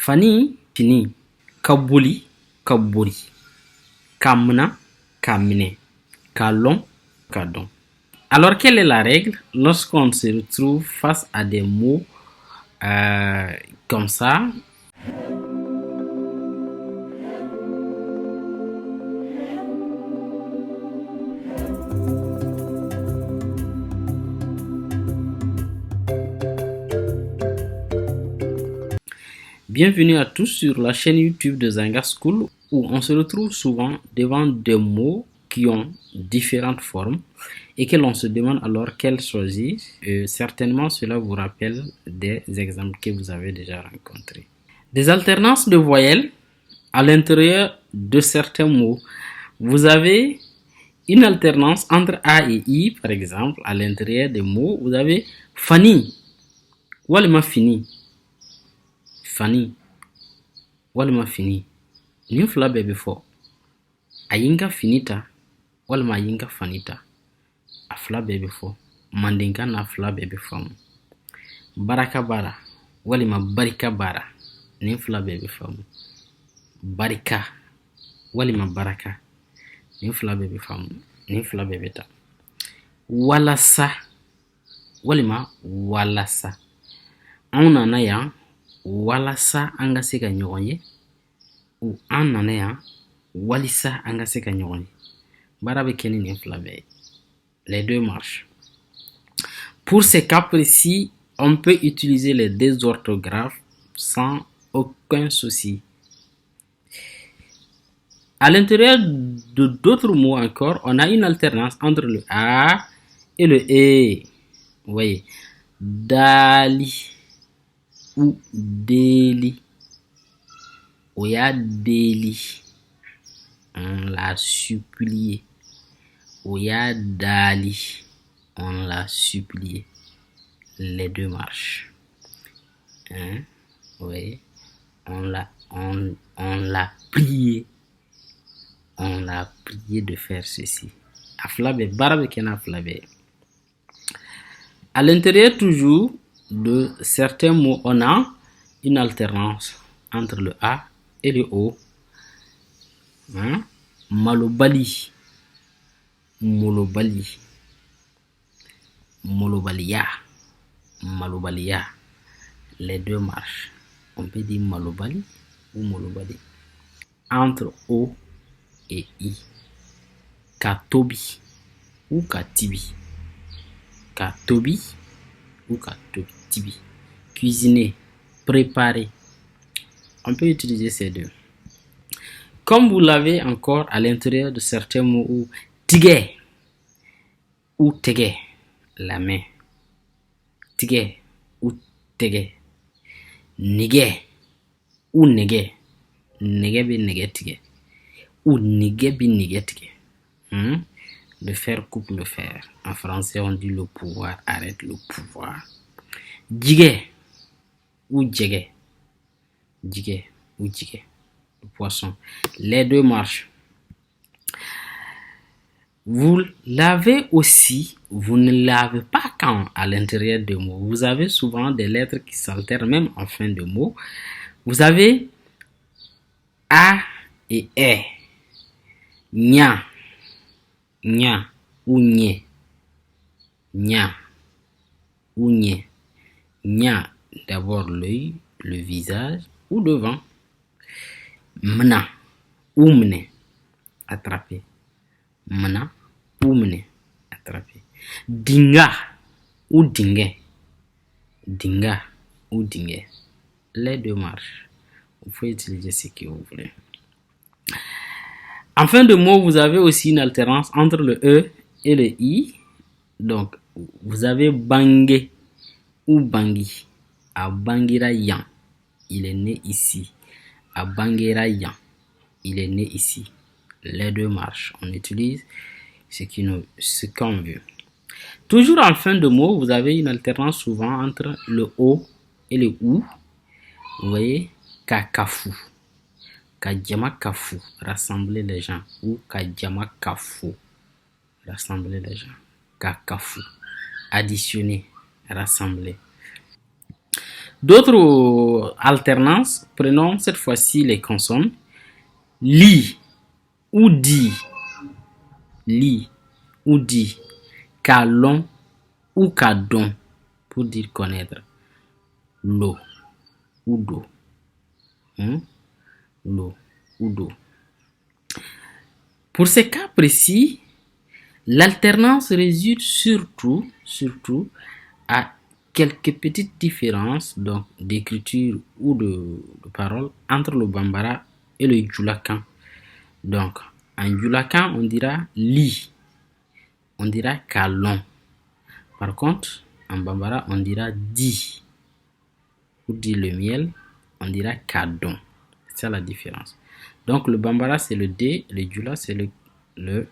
Fani, fini. Kabuli, kaburi. Kamna, kamine. Kalon, kadon. Alors, quelle est la règle lorsqu'on se retrouve face à des mots comme ça? Bienvenue à tous sur la chaîne YouTube de Zanga School où on se retrouve souvent devant des mots qui ont différentes formes et que l'on se demande alors quelle choisir. Certainement cela vous rappelle des exemples que vous avez déjà rencontrés. Des alternances de voyelles à l'intérieur de certains mots. Vous avez une alternance entre A et I par exemple à l'intérieur des mots. Vous avez Fanny, Walima fini. Fanny, walima fini. Nin fila bɛɛ bɛ fɔ. A ye n ka fini ta, walima a ye n ka fani ta. A fila bɛɛ bɛ fɔ. Mandenka n'a fila bɛɛ bɛ faamu. Baraka baara, walima barika baara. Nin fila bɛɛ bɛ faamu. Barika, walima baraka. Nin fila bɛɛ bɛ faamu. Nin fila bɛɛ bɛ ta. Walasa, walima walasa. An nana yan walasa an ka se ka ɲɔgɔn ye ou an nana yan walisa an ka se ka ɲɔgɔn ye. Baara bɛ kɛ ni nin fila bɛɛ ye. Les deux marchent. Pour ces cas précis, on peut utiliser les deux orthographes sans aucun souci. À l'intérieur de d'autres mots encore, on a une alternance entre le A et le E. Vous voyez, Dali ou Deli. Oya Deli. On l'a supplié. Oya Dali. On l'a supplié. Les deux marchent. Hein? Oui. On l'a prié. On l'a prié de faire ceci. Aflabe, barabe kena aflabe. À l'intérieur toujours de certains mots, on a une alternance entre le A et le O. Hein? Malobali, molobali, molobalia, malobalia. Les deux marchent. On peut dire malobali ou molobali. Entre O et I. Katobi ou katibi. Katobi ou katobi. Cuisiner, préparer. On peut utiliser ces deux. Comme vous l'avez encore à l'intérieur de certains mots ou tigé ou tege, la main. Tigé ou tege. Nige ou nege. Nege bi nege tigé. Ou nige bi nige tigé. Le fer coupe le fer. En français, on dit le pouvoir arrête le pouvoir. Djigé ou djégé. Djigé ou djigé. Le poisson. Les deux marchent. Vous l'avez aussi, vous ne l'avez pas quand à l'intérieur des mots. Vous avez souvent des lettres qui s'altèrent même en fin de mot. Vous avez A et E. Nya. Nya ou nye. Nya ou nye. Nya, d'abord l'œil, le visage ou devant. Mna ou mne, attraper. Mna ou mne, attraper. Dinga ou dingue. Dinga ou dingue. Les deux marchent. Vous pouvez utiliser ce que vous voulez. En fin de mot, vous avez aussi une alternance entre le E et le I. Donc, vous avez bangé ou bangui. À Bangira Yan, il est né ici. À Bangira Yan, il est né ici. Les deux marchent. On utilise ce qu'on veut. Toujours en fin de mot, vous avez une alternance souvent entre le O et le OU. Vous voyez, Kakafu. Kajama Kafu, rassembler les gens. Ou Kajama Kafu, rassembler les gens. Kakafu, additionner, rassembler. D'autres alternances, prenons cette fois-ci les consonnes. Li ou di, li ou di, kalon ou kadon pour dire connaître. Lo ou do, lo ou do. Pour ces cas précis, l'alternance résulte surtout à quelques petites différences donc d'écriture ou de parole entre le bambara et le djoulakan. Donc, en djoulakan, on dira li, on dira kalon. Par contre, en bambara, on dira di. Pour dire le miel, on dira kadon. C'est ça la différence. Donc, le bambara, c'est le D, le djoula, c'est le.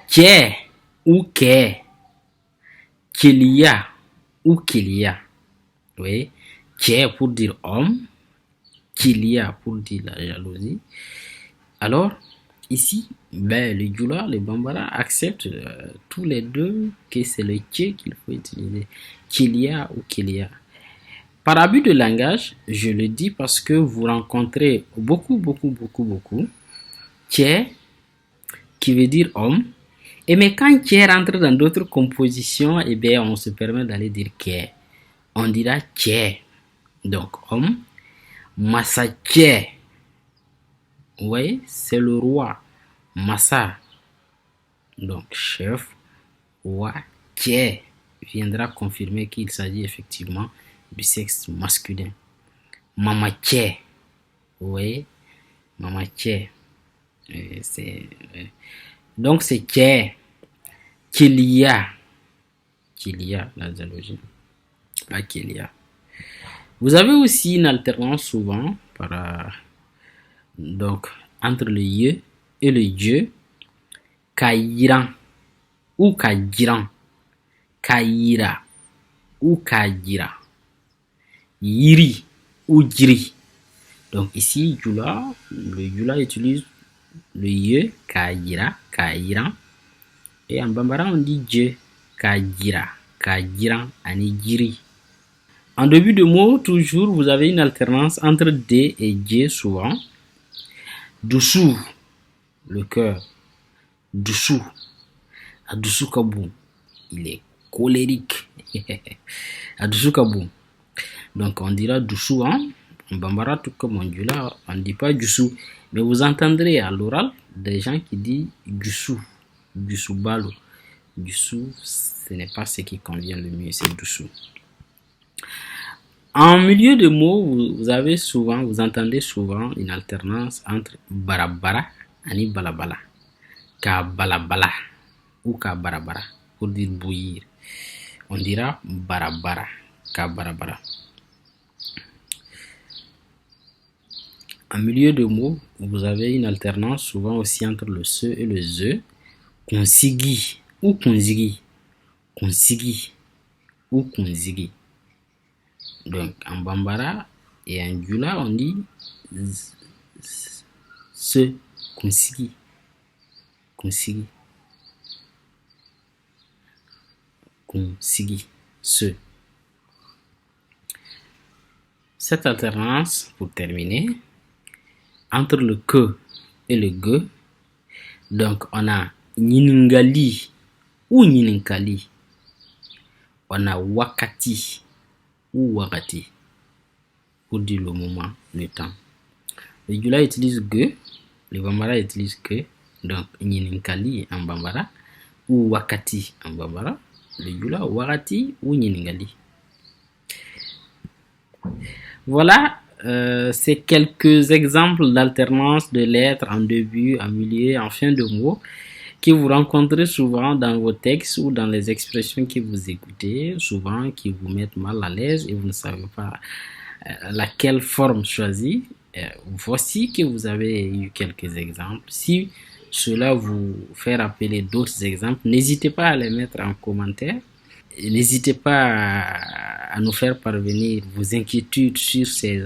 Ké ou ké, kilia ou kilia. Oui, ké pour dire homme, kilia pour dire la jalousie. Alors, ici, le djoula, le bambara acceptent tous les deux que c'est le ké qu'il faut utiliser. Kilia ou kilia. Par abus de langage, je le dis parce que vous rencontrez beaucoup, ké qui veut dire homme. Et mais quand ké rentre dans d'autres compositions, eh bien, on se permet d'aller dire ké. On dira ké. Donc, homme. Massa ké. Vous voyez, c'est le roi. Massa. Donc, chef. Roi ké viendra confirmer qu'il s'agit effectivement du sexe masculin. Mama ké. Vous voyez, Mama ké. Donc, c'est ké. Qu'il y a, la jalousie. Pas qu'il y a. Vous avez aussi une alternance souvent donc, entre le ye et le dieu. Kairan ou kajiran. Kaira ou kajira. Yiri ou jiri. Donc ici, le djoula utilise le ye, kajira, kairan. Et en bambara, on dit Dieu, kajira, kajiran, ani jiri. En début de mot, toujours, vous avez une alternance entre D et J souvent. Doussou, le cœur. Doussou. Adoussou Kabou, il est colérique. Adoussou Kabou. Donc on dira Doussou, hein? En bambara, tout comme en djoula, on ne dit pas Doussou. Mais vous entendrez à l'oral des gens qui disent Doussou. Doussou balo. Doussou, ce n'est pas ce qui convient le mieux, c'est doussou. En milieu de mots, vous entendez souvent une alternance entre barabara et balabala. Ka balabala ou ka barabara pour dire bouillir. On dira barabara, ka barabara. En milieu de mots, vous avez une alternance souvent aussi entre le se et le ze. Konsigi ou konzigi. Konsigi ou konzigi. Donc en bambara et en djoula, on dit se konsigi. Konsigi. Konsigi. Se. Cette alternance, pour terminer, entre le que et le ge, donc on a Niningali ou Nininkali. On a Wakati ou Wakati pour dire le moment, le temps. Le djoula utilise ge, le bambara utilise que, donc Nininkali en bambara ou Wakati en bambara. Le djoula Wakati ou Niningali. Voilà, c'est quelques exemples d'alternance de lettres en début, en milieu, en fin de mot que vous rencontrez souvent dans vos textes ou dans les expressions que vous écoutez, souvent qui vous mettent mal à l'aise et vous ne savez pas laquelle forme choisir. Voici que vous avez eu quelques exemples. Si cela vous fait rappeler d'autres exemples, n'hésitez pas à les mettre en commentaire. N'hésitez pas à nous faire parvenir vos inquiétudes sur ce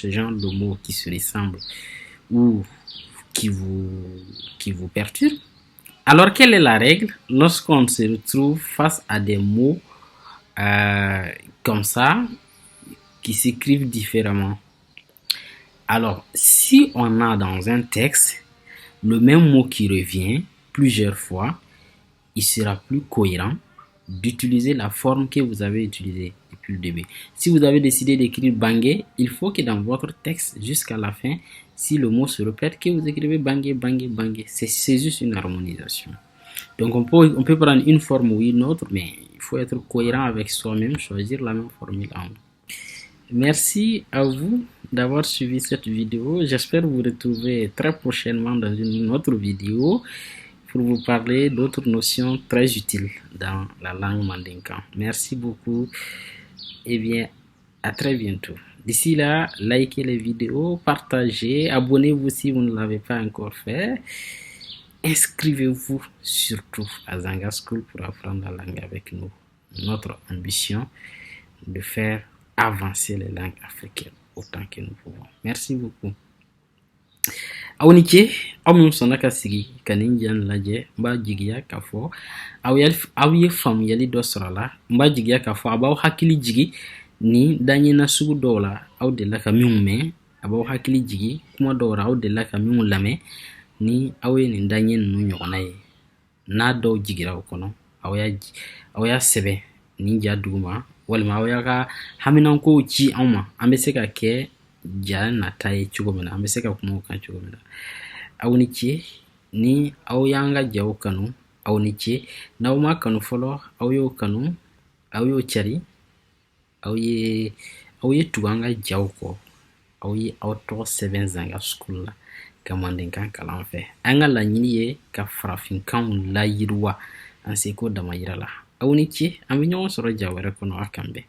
genre de mots qui se ressemblent ou qui vous perturbent. Alors, quelle est la règle lorsqu'on se retrouve face à des mots comme ça qui s'écrivent différemment. Alors, si on a dans un texte le même mot qui revient plusieurs fois, il sera plus cohérent d'utiliser la forme que vous avez utilisée depuis le début. Si vous avez décidé d'écrire bangé, il faut que dans votre texte, jusqu'à la fin, si le mot se répète, que vous écrivez bangé, bangé, bangé. C'est juste une harmonisation. Donc on peut prendre une forme ou une autre, mais il faut être cohérent avec soi-même, choisir la même formule en haut. Merci à vous d'avoir suivi cette vidéo. J'espère vous retrouver très prochainement dans une autre vidéo pour vous parler d'autres notions très utiles dans la langue mandinka. Merci beaucoup et bien à très bientôt. D'ici là, likez les vidéos, partagez, abonnez-vous si vous ne l'avez pas encore fait. Inscrivez-vous surtout à Zanga School pour apprendre la langue avec nous. Notre ambition de faire avancer les langues africaines autant que nous pouvons. Merci beaucoup. Awnike aw sona ka sigi kanin jan laje mba jigiya ka fɔ aw ye faamuyali dɔ sɔrɔ la mba jigiya ka fɔ a b'aw hakili jigi ni daɲɛna sugu dɔw la aw delila ka minw mɛn a b'aw hakili jigi kuma dɔw la aw delila ka minw lamɛn ni aw ye nin daɲɛ ninnu ɲɔgɔnna ye n'a dɔw jigira o kɔnɔ aw y'a sɛbɛn nin ja duguma walima aw y'a ka haminankow ci anw ma an bɛ se ka kɛ ja nata ye cogo min na an bɛ se ka kuma o kan cogo min na aw ni ce ni aw y'an ka jaw kanu aw ni ce n'aw ma kanu fɔlɔ aw y'o kanu aw y'o cari aw ye tugu an ka jaw kɔ aw ye aw tɔgɔ sɛbɛn Zanga School la ka Mandenkan kalan fɛ an ka laɲini ye ka farafinkanw layiriwa an seko damayira la aw ni ce an bɛ ɲɔgɔn sɔrɔ ja wɛrɛ kɔnɔ a kan bɛn